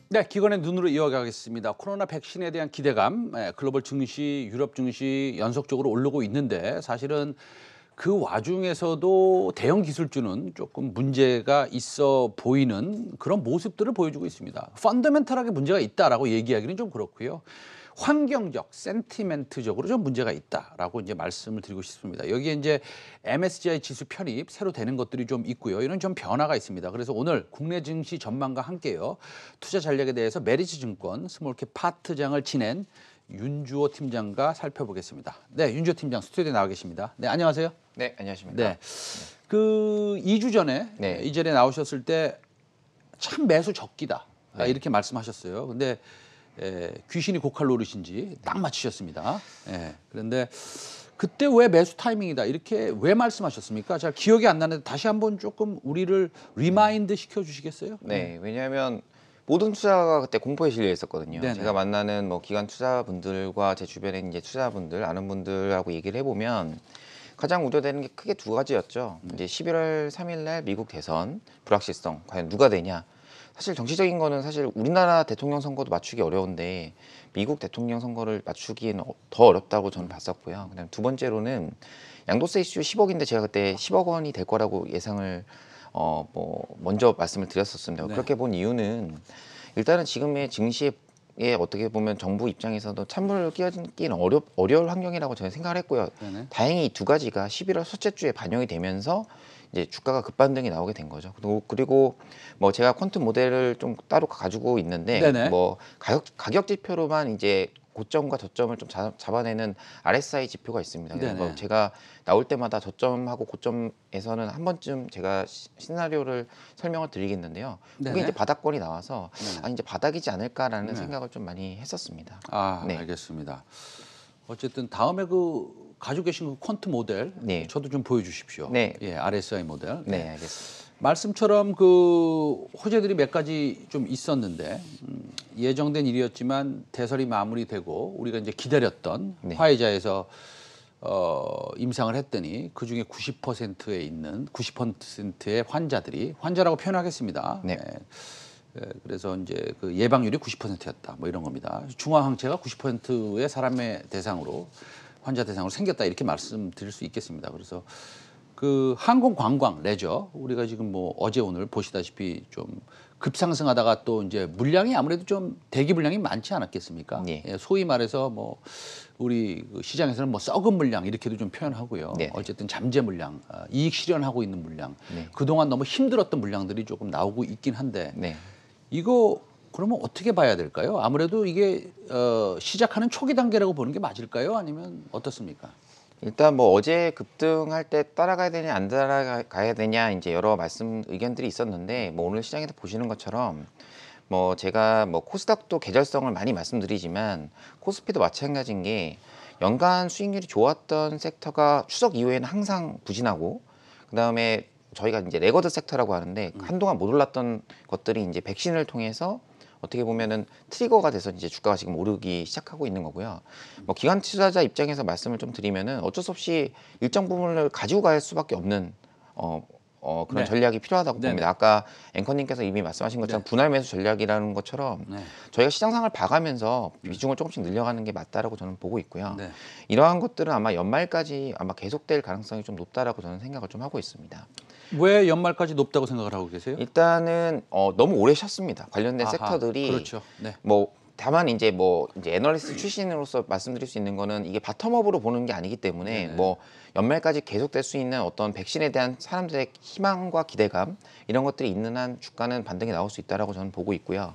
네, 기관의 눈으로 이어가겠습니다. 코로나 백신에 대한 기대감, 글로벌 증시, 유럽 증시 연속적으로 오르고 있는데 사실은 그 와중에서도 대형 기술주는 조금 문제가 있어 보이는 그런 모습들을 보여주고 있습니다. 펀더멘털하게 문제가 있다라고 얘기하기는 좀 그렇고요. 환경적, 센티멘트적으로 좀 문제가 있다라고 이제 말씀을 드리고 싶습니다. 여기에 이제 MSCI 지수 편입 새로 되는 것들이 좀 있고요. 이런 좀 변화가 있습니다. 그래서 오늘 국내 증시 전망과 함께요. 투자 전략에 대해서 메리츠증권 스몰캡 파트장을 지낸 윤주호 팀장과 살펴보겠습니다. 네, 윤주호 팀장 스튜디오에 나와 계십니다. 네, 안녕하세요. 네, 안녕하십니까. 네, 그 2주 전에 네. 이전에 나오셨을 때 참 매수 적기다 네. 이렇게 말씀하셨어요. 근데 귀신이 고칼 노릇인지 딱 맞추셨습니다. 그런데 그때 왜 매수 타이밍이다 이렇게 왜 말씀하셨습니까? 잘 기억이 안 나는데 다시 한번 조금 우리를 리마인드 시켜주시겠어요? 네, 왜냐하면 모든 투자가 그때 공포에 실려 있었거든요. 네네. 제가 만나는 뭐 기관 투자분들과 제 주변에 이제 투자분들 아는 분들하고 얘기를 해보면 가장 우려되는 게 크게 두 가지였죠. 이제 11월 3일 날 미국 대선 불확실성 과연 누가 되냐. 사실 정치적인 거는 사실 우리나라 대통령 선거도 맞추기 어려운데 미국 대통령 선거를 맞추기에는 더 어렵다고 저는 봤었고요. 그다음 두 번째로는 양도세 이슈 10억인데 제가 그때 10억 원이 될 거라고 예상을 먼저 말씀을 드렸었습니다. 네. 그렇게 본 이유는 일단은 지금의 증시에 어떻게 보면 정부 입장에서도 찬물을 끼얹기는 어려울 환경이라고 저는 생각을 했고요. 네네. 다행히 이 두 가지가 11월 첫째 주에 반영이 되면서 이제 주가가 급반등이 나오게 된 거죠. 그리고 뭐 제가 퀀텀 모델을 좀 따로 가지고 있는데 네네. 뭐 가격 지표로만 이제 고점과 저점을 좀 잡아내는 RSI 지표가 있습니다. 그래서 네네. 뭐 제가 나올 때마다 저점하고 고점에서는 한 번쯤 제가 시나리오를 설명을 드리겠는데요. 그게 네네. 이제 바닥권이 나와서 네네. 이제 바닥이지 않을까라는 네. 생각을 좀 많이 했었습니다. 아, 네. 알겠습니다. 어쨌든 다음에 그 가지고 계신 그 퀀트 모델 네. 저도 좀 보여주십시오. 네. 예, RSI 모델. 네, 알겠습니다. 말씀처럼 그 호재들이 몇 가지 좀 있었는데 예정된 일이었지만 대설이 마무리되고 우리가 이제 기다렸던 네. 화이자에서 임상을 했더니 그 중에 90%에 있는 90%의 환자라고 표현하겠습니다. 네. 그래서 이제 그 예방률이 90%였다. 뭐 이런 겁니다. 중화항체가 90%의 사람의 대상으로 환자 대상으로 생겼다 이렇게 말씀드릴 수 있겠습니다. 그래서 그 항공 관광 레저 우리가 지금 뭐 어제 오늘 보시다시피 좀 급상승하다가 또 이제 물량이 아무래도 좀 대기 물량이 많지 않았겠습니까? 네. 예, 소위 말해서 뭐 우리 그 시장에서는 뭐 썩은 물량 이렇게도 좀 표현하고요. 네. 어쨌든 잠재 물량, 이익 실현하고 있는 물량, 네. 그동안 너무 힘들었던 물량들이 조금 나오고 있긴 한데 네. 이거 그러면 어떻게 봐야 될까요? 아무래도 이게 시작하는 초기 단계라고 보는 게 맞을까요? 아니면 어떻습니까? 일단 뭐 어제 급등할 때 따라가야 되냐 안 따라가야 되냐 이제 여러 의견들이 있었는데 뭐 오늘 시장에서 보시는 것처럼 뭐 제가 뭐 코스닥도 계절성을 많이 말씀드리지만 코스피도 마찬가지인 게 연간 수익률이 좋았던 섹터가 추석 이후에는 항상 부진하고 그다음에 저희가 이제 레거드 섹터라고 하는데 한동안 못 올랐던 것들이 이제 백신을 통해서 어떻게 보면은 트리거가 돼서 이제 주가가 지금 오르기 시작하고 있는 거고요. 뭐 기관 투자자 입장에서 말씀을 좀 드리면은 어쩔 수 없이 일정 부분을 가지고 갈 수밖에 없는 그런 네. 전략이 필요하다고 네네. 봅니다. 아까 앵커님께서 이미 말씀하신 것처럼 네. 분할 매수 전략이라는 것처럼 네. 저희가 시장 상을 봐가면서 비중을 조금씩 늘려가는 게 맞다라고 저는 보고 있고요. 네. 이러한 것들은 아마 연말까지 아마 계속될 가능성이 좀 높다라고 저는 생각을 좀 하고 있습니다. 왜 연말까지 높다고 생각을 하고 계세요? 일단은 너무 오래 쉬었습니다. 관련된 아하, 섹터들이 그렇죠. 네. 뭐 다만 이제 애널리스트 출신으로서 말씀드릴 수 있는 거는 이게 바텀업으로 보는 게 아니기 때문에 네네. 뭐 연말까지 계속될 수 있는 어떤 백신에 대한 사람들의 희망과 기대감 이런 것들이 있는 한 주가는 반등이 나올 수 있다라고 저는 보고 있고요.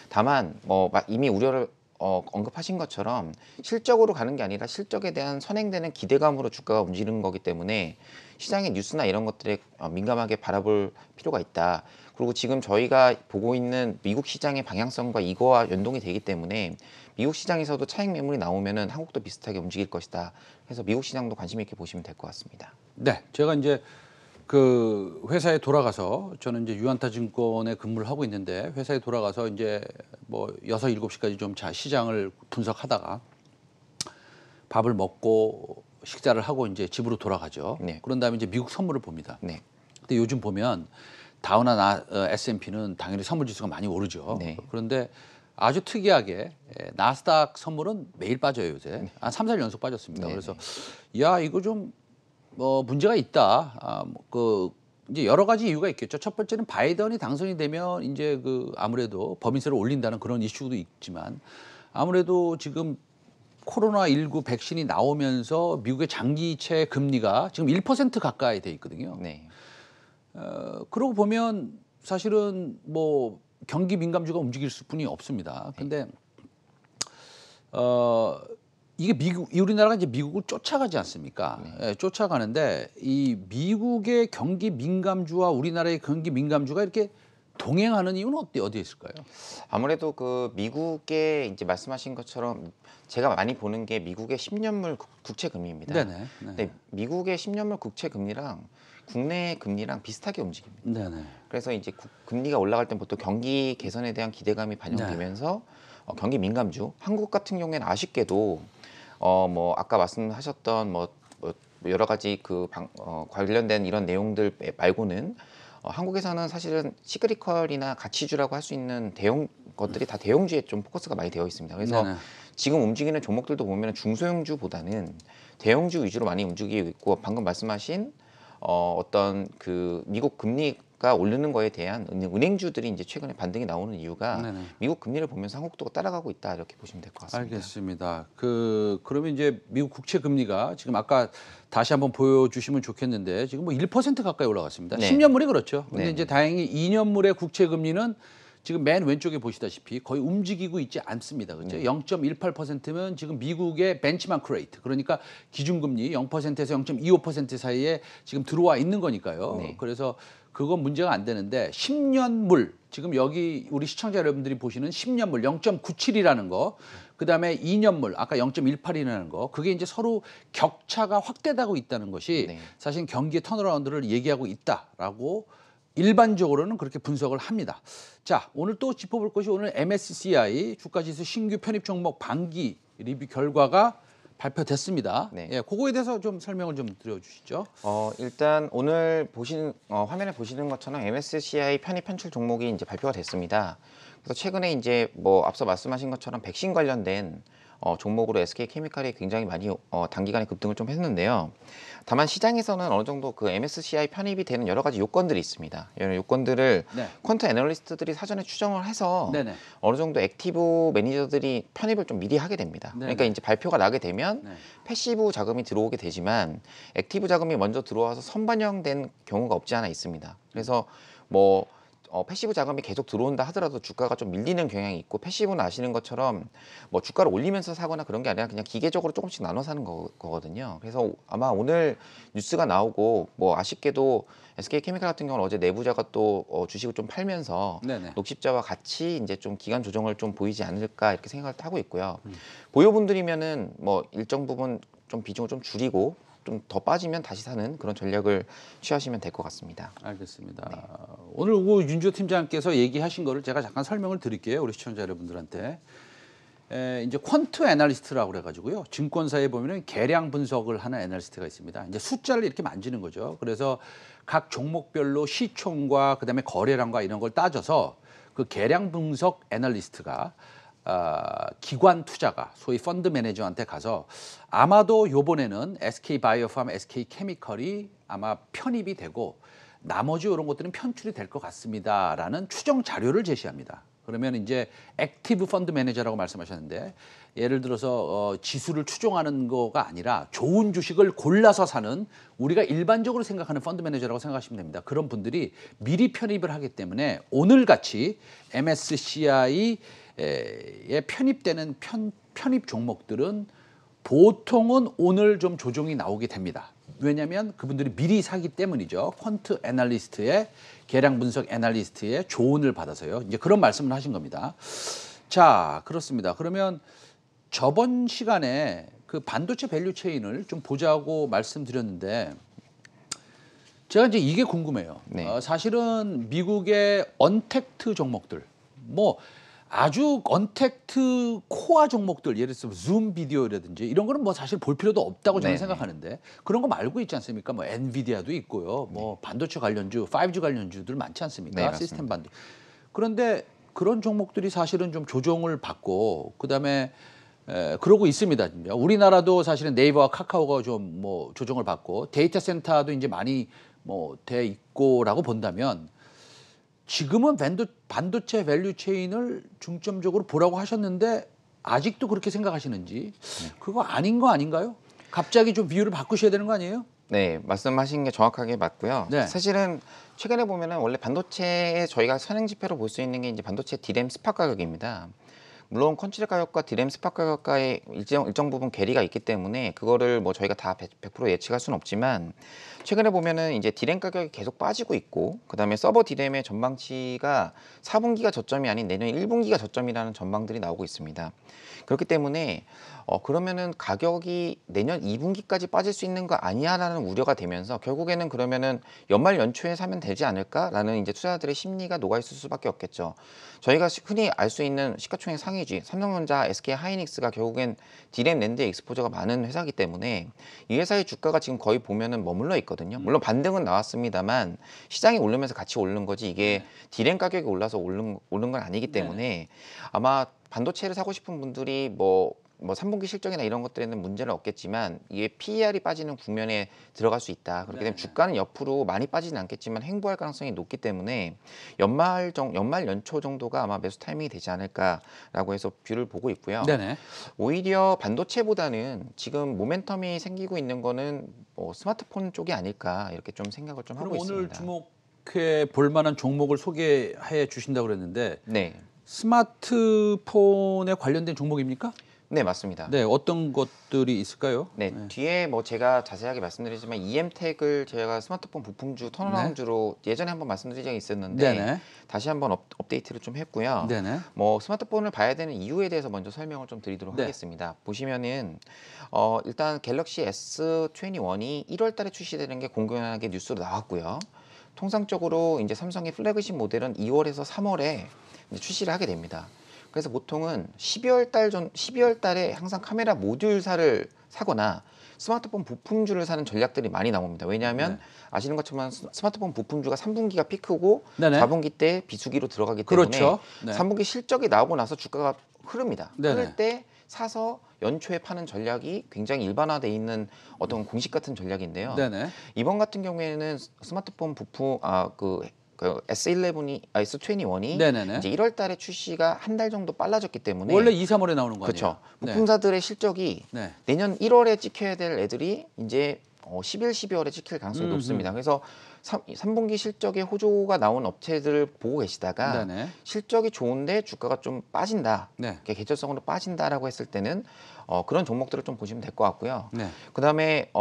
다만 뭐 이미 우려를 언급하신 것처럼 실적으로 가는 게 아니라 실적에 대한 선행되는 기대감으로 주가가 움직이는 거기 때문에 시장의 뉴스나 이런 것들에 민감하게 바라볼 필요가 있다. 그리고 지금 저희가 보고 있는 미국 시장의 방향성과 이거와 연동이 되기 때문에 미국 시장에서도 차익 매물이 나오면은 한국도 비슷하게 움직일 것이다. 그래서 미국 시장도 관심 있게 보시면 될 것 같습니다. 네, 제가 이제 그 회사에 돌아가서 저는 이제 유안타 증권에 근무를 하고 있는데 회사에 돌아가서 이제 뭐 6, 7시까지 좀 시장을 분석하다가 밥을 먹고 식사를 하고 이제 집으로 돌아가죠. 네. 그런 다음에 이제 미국 선물을 봅니다. 네. 근데 요즘 보면 다우나 S&P는 당연히 선물 지수가 많이 오르죠. 네. 그런데 아주 특이하게 나스닥 선물은 매일 빠져요 요새. 한 3, 4일 연속 빠졌습니다. 네. 그래서 야 이거 좀 문제가 있다. 이제 여러 가지 이유가 있겠죠. 첫 번째는 바이든이 당선이 되면 이제 아무래도 법인세를 올린다는 그런 이슈도 있지만 아무래도 지금 코로나19 백신이 나오면서 미국의 장기채 금리가 지금 1% 가까이 돼 있거든요. 네. 그러고 보면 사실은 뭐 경기 민감주가 움직일 수뿐이 없습니다. 근데 이게 우리나라가 이제 미국을 쫓아가지 않습니까? 예, 쫓아가는데 이 미국의 경기 민감주와 우리나라의 경기 민감주가 이렇게 동행하는 이유는 어디에 있을까요? 아무래도 그 미국의 이제 말씀하신 것처럼 제가 많이 보는 게 미국의 10년물 국채 금리입니다. 네네. 네. 근데 미국의 10년물 국채 금리랑 국내 금리랑 비슷하게 움직입니다. 네네. 그래서 이제 금리가 올라갈 때 보통 경기 개선에 대한 기대감이 반영되면서 경기 민감주, 한국 같은 경우에는 아쉽게도 뭐 아까 말씀하셨던 뭐 여러 가지 관련된 이런 내용들 말고는 한국에서는 사실은 시크리컬이나 가치주라고 할 수 있는 대형 것들이 다 대형주에 좀 포커스가 많이 되어 있습니다. 그래서 네네. 지금 움직이는 종목들도 보면 중소형주보다는 대형주 위주로 많이 움직이고 있고 방금 말씀하신 어떤 그 미국 금리가 오르는 거에 대한 은행주들이 이제 최근에 반등이 나오는 이유가 네네. 미국 금리를 보면서 한국도 따라가고 있다 이렇게 보시면 될 것 같습니다. 알겠습니다. 그러면 이제 미국 국채 금리가 지금 아까 다시 한번 보여주시면 좋겠는데 지금 뭐 1% 가까이 올라갔습니다. 네. 10년물이 그렇죠. 근데 네. 이제 다행히 2년물의 국채 금리는 지금 맨 왼쪽에 보시다시피 거의 움직이고 있지 않습니다. 그렇죠? 0.18%면 지금 미국의 벤치마크 레이트, 그러니까 기준금리 0%에서 0.25% 사이에 지금 들어와 있는 거니까요. 네. 그래서 그건 문제가 안 되는데 10년물, 지금 여기 우리 시청자 여러분들이 보시는 10년물 0.97이라는 거, 그다음에 2년물 아까 0.18이라는 거, 그게 이제 서로 격차가 확대되고 있다는 것이 네. 사실 경기의 턴어라운드를 얘기하고 있다라고 일반적으로는 그렇게 분석을 합니다. 자, 오늘 또 짚어볼 것이 오늘 MSCI 주가지수 신규 편입 종목 반기 리뷰 결과가 발표됐습니다. 네. 예, 그거에 대해서 좀 설명을 좀 드려주시죠. 일단 오늘 화면에 보시는 것처럼 MSCI 편입 편출 종목이 이제 발표가 됐습니다. 그래서 최근에 이제 뭐 앞서 말씀하신 것처럼 백신 관련된 종목으로 SK케미칼이 굉장히 많이 단기간에 급등을 좀 했는데요. 다만 시장에서는 어느 정도 그 MSCI 편입이 되는 여러 가지 요건들이 있습니다. 이런 요건들을 네. 퀀트 애널리스트들이 사전에 추정을 해서 네네. 어느 정도 액티브 매니저들이 편입을 좀 미리 하게 됩니다. 네네. 그러니까 이제 발표가 나게 되면 네. 패시브 자금이 들어오게 되지만 액티브 자금이 먼저 들어와서 선반영된 경우가 없지 않아 있습니다. 그래서 뭐 패시브 자금이 계속 들어온다 하더라도 주가가 좀 밀리는 경향이 있고, 패시브는 아시는 것처럼 뭐 주가를 올리면서 사거나 그런 게 아니라 그냥 기계적으로 조금씩 나눠 사는 거거든요. 그래서 아마 오늘 뉴스가 나오고 뭐 아쉽게도 SK케미칼 같은 경우는 어제 내부자가 또 주식을 좀 팔면서 네네. 녹십자와 같이 이제 좀 기간 조정을 좀 보이지 않을까 이렇게 생각을 하고 있고요. 보유분들이면은 뭐 일정 부분 좀 비중을 좀 줄이고 좀 더 빠지면 다시 사는 그런 전략을 취하시면 될 것 같습니다. 알겠습니다. 오늘 윤주호 팀장께서 얘기하신 거를 제가 잠깐 설명을 드릴게요. 우리 시청자 여러분들한테. 이제 퀀트 애널리스트라고 그래가지고요. 증권사에 보면은 계량 분석을 하는 애널리스트가 있습니다. 이제 숫자를 이렇게 만지는 거죠. 그래서 각 종목별로 시총과 그다음에 거래량과 이런 걸 따져서 그 계량 분석 애널리스트가 기관 투자가 소위 펀드 매니저한테 가서 아마도 요번에는 SK바이오팜, SK케미칼이 아마 편입이 되고 나머지 이런 것들은 편출이 될 것 같습니다라는 추정 자료를 제시합니다. 그러면 이제 액티브 펀드 매니저라고 말씀하셨는데, 예를 들어서 지수를 추종하는 거가 아니라 좋은 주식을 골라서 사는, 우리가 일반적으로 생각하는 펀드 매니저라고 생각하시면 됩니다. 그런 분들이 미리 편입을 하기 때문에 오늘 같이 MSCI에 편입되는 편입 종목들은 보통은 오늘 좀 조정이 나오게 됩니다. 왜냐하면 그분들이 미리 사기 때문이죠. 퀀트 애널리스트의 계량 분석 애널리스트의 조언을 받아서요. 이제 그런 말씀을 하신 겁니다. 자, 그렇습니다. 그러면 저번 시간에 그 반도체 밸류 체인을 좀 보자고 말씀드렸는데, 제가 이제 이게 궁금해요. 네. 사실은 미국의 언택트 종목들, 뭐 아주 언택트 코어 종목들 예를 들어서 줌 비디오라든지 이런 거는 뭐 사실 볼 필요도 없다고 저는 네네. 생각하는데 그런 거 말고 있지 않습니까? 뭐 엔비디아도 있고요. 뭐 반도체 관련주, 5G 관련주들 많지 않습니까? 네, 맞습니다. 시스템 반도. 그런데 그런 종목들이 사실은 좀 조정을 받고 그다음에 그러고 있습니다. 진짜. 우리나라도 사실은 네이버와 카카오가 좀 뭐 조정을 받고 데이터 센터도 이제 많이 뭐 돼 있고라고 본다면 지금은 반도체 밸류 체인을 중점적으로 보라고 하셨는데 아직도 그렇게 생각하시는지 그거 아닌 거 아닌가요? 갑자기 좀 비율을 바꾸셔야 되는 거 아니에요? 네, 말씀하신 게 정확하게 맞고요. 네. 사실은 최근에 보면은 원래 반도체에 저희가 선행 지표로 볼 수 있는 게 이제 반도체 디램 스팟 가격입니다. 물론 컨트롤 가격과 디램 스팟 가격과의 일정 부분 괴리가 있기 때문에 그거를 뭐 저희가 다 100% 예측할 수는 없지만 최근에 보면은 이제 디램 가격이 계속 빠지고 있고 그다음에 서버 디램의 전망치가 4분기가 저점이 아닌 내년 1분기가 저점이라는 전망들이 나오고 있습니다. 그렇기 때문에 그러면은 가격이 내년 2분기까지 빠질 수 있는 거 아니야라는 우려가 되면서 결국에는 그러면은 연말 연초에 사면 되지 않을까라는 이제 투자자들의 심리가 녹아 있을 수밖에 없겠죠. 저희가 흔히 알 수 있는 시가총액 상위주 삼성전자, SK 하이닉스가 결국엔 디램 낸드 익스포저가 많은 회사이기 때문에 이 회사의 주가가 지금 거의 보면은 머물러 있거든요. 물론 반등은 나왔습니다만 시장이 오르면서 같이 오른 거지 이게 디램 가격이 올라서 오른 건 아니기 때문에 아마 반도체를 사고 싶은 분들이 뭐 3분기 실적이나 이런 것들에는 문제는 없겠지만 이게 PER이 빠지는 국면에 들어갈 수 있다. 그렇게 되면 주가는 옆으로 많이 빠지는 않겠지만 횡보할 가능성이 높기 때문에 연말 연초 정도가 아마 매수 타이밍이 되지 않을까라고 해서 뷰를 보고 있고요. 네네. 오히려 반도체보다는 지금 모멘텀이 생기고 있는 거는 뭐 스마트폰 쪽이 아닐까 이렇게 좀 생각을 좀 그럼 하고 오늘 있습니다. 주목해 볼 만한 종목을 소개해 주신다고 그랬는데 네, 스마트폰에 관련된 종목입니까? 네 맞습니다. 네, 어떤 것들이 있을까요? 네, 뒤에 뭐 제가 자세하게 말씀드리지만 EM텍을 제가 스마트폰 부품주 턴어라운드로 예전에 한번 말씀드린 적이 있었는데 네네. 다시 한번 업데이트를 좀 했고요. 네네. 뭐 스마트폰을 봐야 되는 이유에 대해서 먼저 설명을 좀 드리도록 네. 하겠습니다. 보시면은 일단 갤럭시 S21이 1월 달에 출시되는 게 공공연하게 뉴스로 나왔고요. 통상적으로 이제 삼성의 플래그십 모델은 2월에서 3월에 이제 출시를 하게 됩니다. 그래서 보통은 12월 달에 항상 카메라 모듈사를 사거나 스마트폰 부품주를 사는 전략들이 많이 나옵니다. 왜냐하면 아시는 것처럼 스마트폰 부품주가 3분기가 피크고 네네. 4분기 때 비수기로 들어가기 때문에 그렇죠. 네. 3분기 실적이 나오고 나서 주가가 흐릅니다. 네네. 흐를 때 사서 연초에 파는 전략이 굉장히 일반화돼 있는 어떤 공식 같은 전략인데요. 네네. 이번 같은 경우에는 스마트폰 부품 그 S21이 네네네. 이제 1월 달에 출시가 한 달 정도 빨라졌기 때문에 원래 2, 3월에 나오는 거 아니에요? 그렇죠. 네. 부품사들의 실적이 네. 내년 1월에 찍혀야 될 애들이 이제 11, 12월에 찍힐 가능성이 높습니다. 그래서 3분기 실적에 호조가 나온 업체들을 보고 계시다가 네네. 실적이 좋은데 주가가 좀 빠진다. 네. 이렇게 계절성으로 빠진다라고 했을 때는 그런 종목들을 좀 보시면 될 것 같고요. 네. 그다음에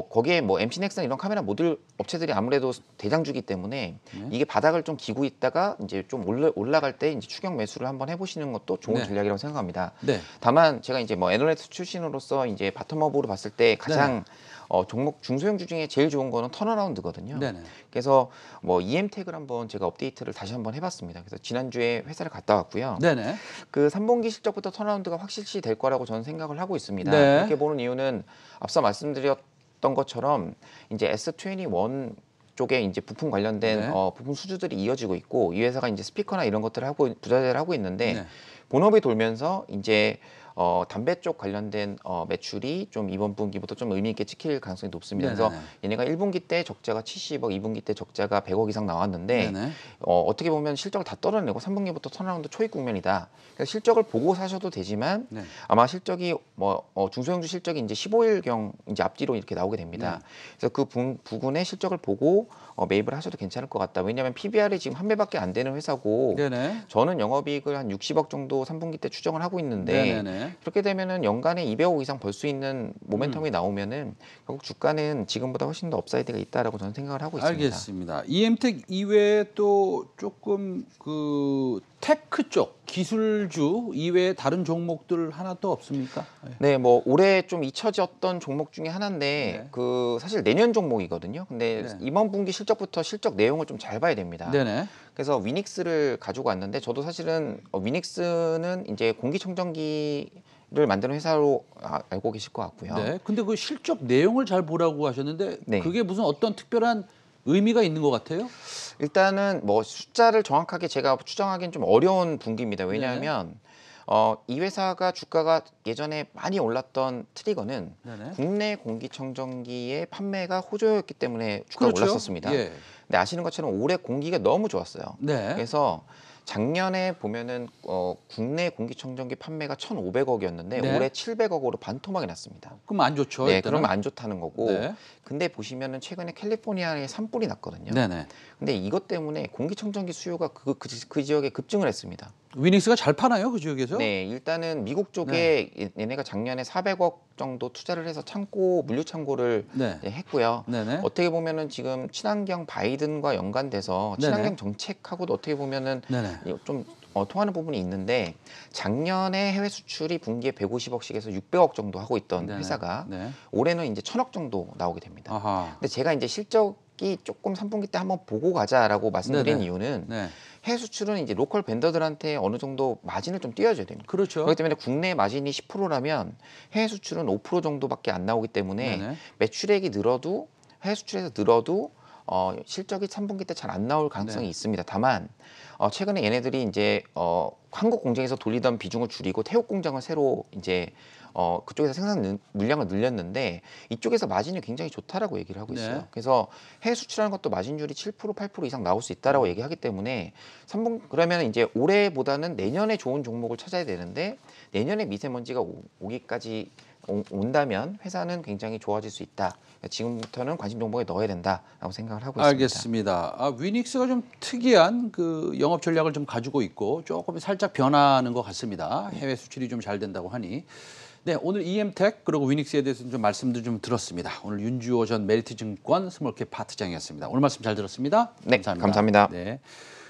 거기에 뭐 MC넥슨 이런 카메라 모듈 업체들이 아무래도 대장주기 때문에 이게 바닥을 좀 기고 있다가 이제 좀 올라갈 때 이제 추격 매수를 한번 해보시는 것도 좋은 네. 전략이라고 생각합니다. 네. 다만 제가 이제 뭐 애널리스트 출신으로서 이제 바텀업으로 봤을 때 가장 종목 중소형주 중에 제일 좋은 거는 턴어라운드거든요. 네네. 그래서 뭐 EM텍을 한번 제가 업데이트를 다시 한번 해봤습니다. 그래서 지난주에 회사를 갔다 왔고요. 네네. 그 3분기 실적부터 턴어라운드가 확실시 될 거라고 저는 생각을 하고 있습니다. 네. 그렇게 보는 이유는 앞서 말씀드렸던 것처럼 이제 S21 쪽에 이제 부품 관련된 네. 부품 수주들이 이어지고 있고 이 회사가 이제 스피커나 이런 것들을 부자재를 하고 있는데 네. 본업이 돌면서 이제 담배 쪽 관련된 매출이 좀 이번 분기부터 좀 의미 있게 찍힐 가능성이 높습니다. 그래서 네네네. 얘네가 1분기 때 적자가 70억, 2분기 때 적자가 100억 이상 나왔는데 네네. 어떻게 보면 실적을 다 떨어내고 3분기부터 턴어라운드 초입 국면이다. 그래서 실적을 보고 사셔도 되지만 네. 아마 실적이 중소형주 실적이 이제 15일경 이제 앞뒤로 이렇게 나오게 됩니다. 그래서 그 부분의 실적을 보고 매입을 하셔도 괜찮을 것 같다. 왜냐하면 PBR이 지금 한 배밖에 안 되는 회사고 네네. 저는 영업이익을 한 60억 정도 3분기 때 추정을 하고 있는데 네네네. 그렇게 되면은 연간에 200억 이상 벌 수 있는 모멘텀이 나오면은 결국 주가는 지금보다 훨씬 더 업사이드가 있다라고 저는 생각을 하고 있습니다. 알겠습니다. EM텍 이외에 또 조금 그 테크 쪽 기술주 이외에 다른 종목들 하나도 없습니까? 네, 뭐 올해 좀 잊혀졌던 종목 중에 하나인데 네. 그 사실 내년 종목이거든요. 근데 네. 이번 분기 실적부터 실적 내용을 좀 잘 봐야 됩니다. 네네. 그래서 위닉스를 가지고 왔는데 저도 사실은 위닉스는 이제 공기청정기를 만드는 회사로 알고 계실 것 같고요. 네. 근데 그 실적 내용을 잘 보라고 하셨는데 네. 그게 무슨 어떤 특별한 의미가 있는 것 같아요? 일단은 뭐 숫자를 정확하게 제가 추정하기는 좀 어려운 분기입니다. 왜냐하면 이 회사가 주가가 예전에 많이 올랐던 트리거는 네네. 국내 공기청정기의 판매가 호조였기 때문에 주가가 그렇죠. 올랐었습니다. 예. 근데 아시는 것처럼 올해 공기가 너무 좋았어요. 네. 그래서 작년에 보면은 국내 공기청정기 판매가 1,500억이었는데 네. 올해 700억으로 반토막이 났습니다. 그럼 안 좋죠. 네, 일단은. 그러면 안 좋다는 거고. 네. 근데 보시면은 최근에 캘리포니아에 산불이 났거든요. 네네. 근데 이것 때문에 공기청정기 수요가 그 지역에 급증을 했습니다. 위닉스가 잘 파나요, 그 지역에서? 네, 일단은 미국 쪽에 얘네가 작년에 400억 정도 투자를 해서 물류 창고를 네. 이제 했고요. 네네. 어떻게 보면은 지금 친환경 바이든과 연관돼서 친환경 네네. 정책하고도 어떻게 보면은 네네. 좀 통하는 부분이 있는데 작년에 해외 수출이 분기에 150억씩에서 600억 정도 하고 있던 네네. 회사가 네. 올해는 이제 1,000억 정도 나오게 됩니다. 아하. 근데 제가 이제 실적이 조금 3분기 때 한번 보고 가자라고 말씀드린 네네. 이유는 네. 해외 수출은 이제 로컬 벤더들한테 어느 정도 마진을 좀 띄워줘야 됩니다. 그렇죠. 그렇기 때문에 국내 마진이 10%라면 해외 수출은 5% 정도밖에 안 나오기 때문에 네네. 매출액이 늘어도 해외 수출에서 늘어도 실적이 3분기 때 잘 안 나올 가능성이 네. 있습니다. 다만 최근에 얘네들이 이제 한국 공장에서 돌리던 비중을 줄이고 태국 공장을 새로 이제 그쪽에서 생산 물량을 늘렸는데 이쪽에서 마진이 굉장히 좋다라고 얘기를 하고 있어요. 네. 그래서 해외 수출하는 것도 마진율이 7% 8% 이상 나올 수 있다라고 얘기하기 때문에 그러면 이제 올해보다는 내년에 좋은 종목을 찾아야 되는데 내년에 미세먼지가 오기까지 온다면 회사는 굉장히 좋아질 수 있다. 지금부터는 관심 종목에 넣어야 된다라고 생각을 하고 있습니다. 알겠습니다. 위닉스가 좀 특이한 그 영업 전략을 좀 가지고 있고 조금 살짝 변하는 것 같습니다. 해외 수출이 좀 잘 된다고 하니. 네, 오늘 EM텍 그리고 위닉스에 대해서 좀 말씀도 좀 들었습니다. 오늘 윤주호 전 메리트증권 스몰캡 파트장이었습니다. 오늘 말씀 잘 들었습니다. 네, 감사합니다. 네.